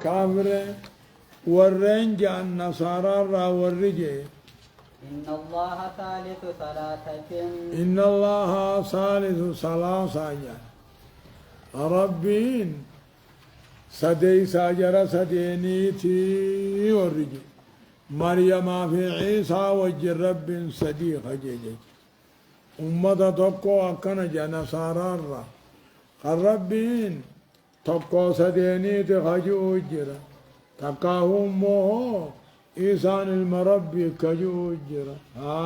كافر والرنج النصارى والرجي إن الله ثالث ثلاثة إن الله ثالث ثلاثة ربين سدي ساجر سدينيتي والرجي مريم في عيسى وجه رب صديق جيجي أمة تقو أكنا جنصارى الربين تقو سدينيتي خجو جرا تقاهم موه إيسان المربي كجو جرا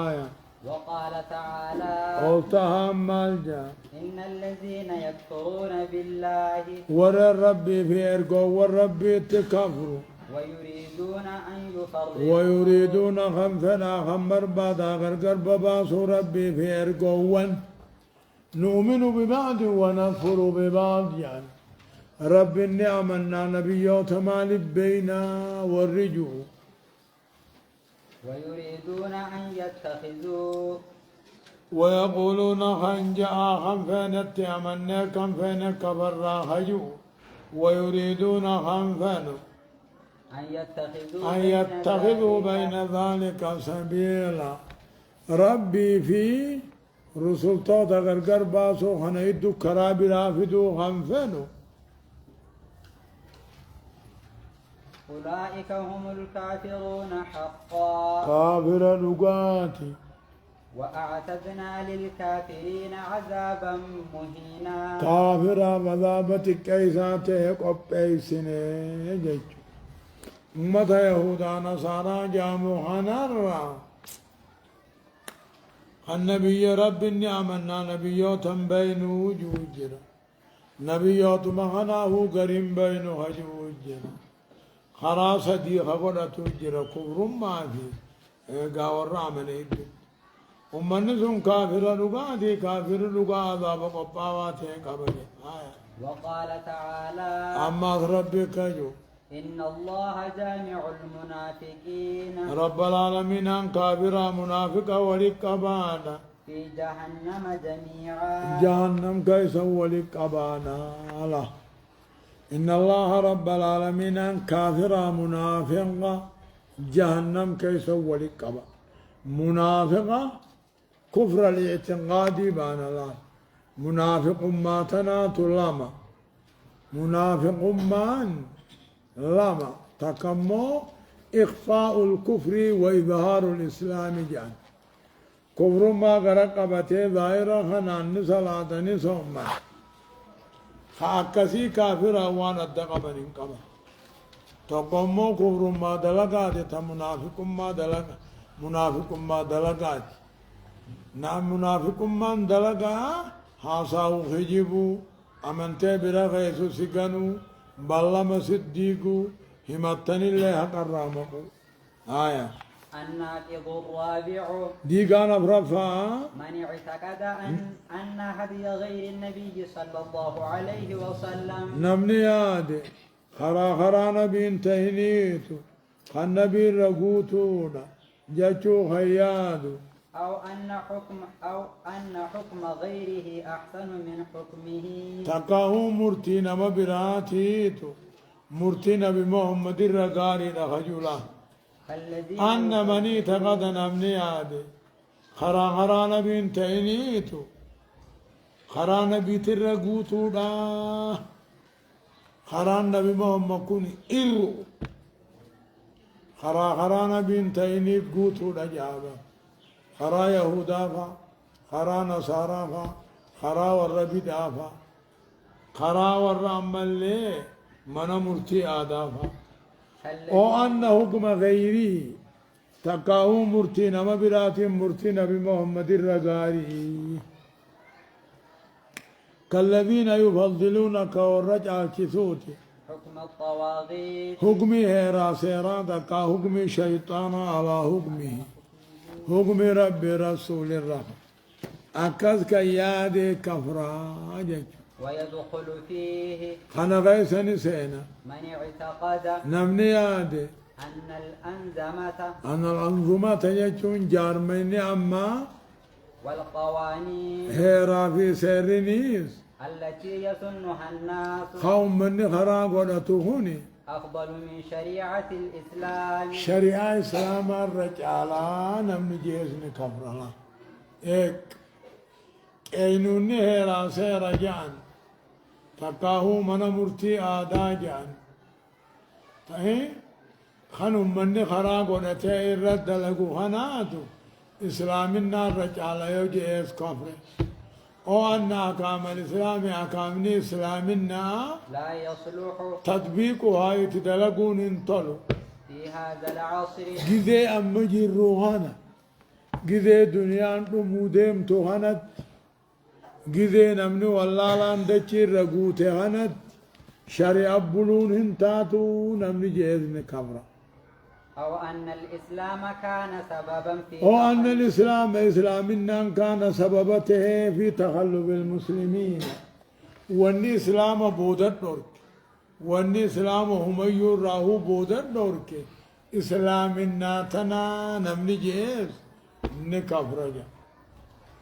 آية وقال تعالى قلتها مالجا إن الذين يكفرون بالله ور الربي في إرقو والربي تكفروا ويريدون أن يفرقوا ويريدون خمسنا خمر بادا غرقر بباسو ربي في إرقوان نؤمن ببعض ونكفر ببعض يعني رب النعم نبيوت مالك بينا والرجوع ويريدون أن يتخذوا ويقولون خنجا خنفنت أمنا كنفن كبرا خجو ويريدون خنفن أن يتخذوا بين ذلك سبيلا ربي في رسول توتا غرغر باسو خنيدو كرابي رافدو خنفنو أولئك هم الكافرون حقا كافر لغاتي وأعتدنا للكافرين عذابا مهينا كافر مذابتك كيساته قبيسنه جيجو أمة يهودا نصارى جامو حنرا النبي رب آمنا نبيوت بين وجوجنا نبيوت مخناه قريم بين وجوجنا خلاص دي خبرة تجرى كفر ما في قاور رامن إدو ومن سن كافر لغاتي كافر لغا عذاب قباوات قبل وقال تعالى أما ربك جو إن الله جامع المنافقين رب العالمين أن كافر منافق ولقبانا في جهنم جميعا جهنم كيس ولقبانا الله إن الله رب العالمين أن كافر منافق جهنم كيس ولقبا منافق كفر الاعتقاد بان الله منافق ما تناتلما منافق من لما تكمو إخفاء الكفر وإظهار الإسلام جان كفر ما غرقبته ظاهرة خنان صلاة نسوم خاكسي كافر وان الدقبن انقبا تقمو كفر ما دلقات منافق ما دلق منافق ما دلقات نعم منافق من دلقا حاصاو خجبو أمنتي برغيسو سيقنو بلما صديقو همتن الله قرامكو آية الناقض الرابع دي كان فرفا من اعتقد أن هدي غير النبي صلى الله عليه وسلم نمني هذا خرا نبي انتهنيتو خنبي رقوتونا جاتو خيادو أو أن حكم غيره أحسن من حكمه تقاه مرتين مبراتيتو مرتين بمحمد الرقاري نخجولا أن مني تقد نمني هذا خرا نبي انتهنيتو خرا نبي ترقوتو دا خرا نبي محمد كوني إرو خرا نبي انتهنيت قوتو دا جابا خرا يهودا فا خرا نصارى فا خرا والربي دافا خرا والرأمل لي من مرتي آدافا او أن حكم غيري تقاو مرتي نما براتي مرتي نبي محمد الرقاري كالذين يفضلونك والرجع كثوتي حكم الطواغيت حكمي هيرا سيرا تقا حكمي شيطان على حكمه حكم رب رسول الرحمة أكز كياد كفرا ويدخل فيه خنا غيسني سينا من اعتقد نمني ياد أن الأنظمة يجون جارميني أما والقوانين هيرا في سيرنيس التي يسنها الناس قوم مني خرا قدتهوني أفضل من شريعة الإسلام. شريعة إسلام الرجال نمني جيزن كفرها إيك أينوني هيرا سيرا جان تقاهو من مرتي آدا جان تهي خنم مني خراغ ونتي الرد لغو خناتو إسلام النار رجال يوجيز كفر أو أن أحكام الإسلام أحكام إسلام النار لا يصلح تطبيقها يتدلقون انطلوا في هذا العصر جزء أما جروهانا جزء دنيا مودم توهانت جزء نمني والله لان دچي رغوته هانت شريعة بلون هنتاتو نمني جيزن كبرا أو أن الإسلام كان سببا في أو أن الإسلام إسلامنا كان سببته في تخلف المسلمين وأن إسلام بودت دورك وأن إسلام هم يراه بودت دورك إسلامنا تنا نمني جيز نكفرجا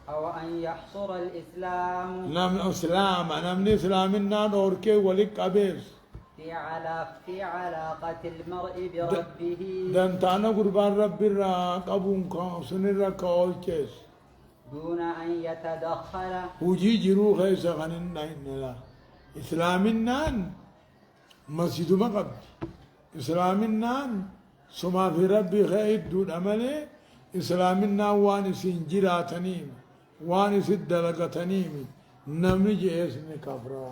أو أن يحصر الإسلام نم إسلام نمني إسلامنا دورك ولك أبيس في علاقة المرء بربه دنتانا قربان رب الراق أبون كاسن الراق أولكيس دون أن يتدخل وجي جرو خيس غننا إن لا إسلامنا مسجد ما قبل إسلامنا سما في ربي خيد دون أمله إسلامنا وان سنجرا تنيم وان سدلق تنيم نمج اسم كفرا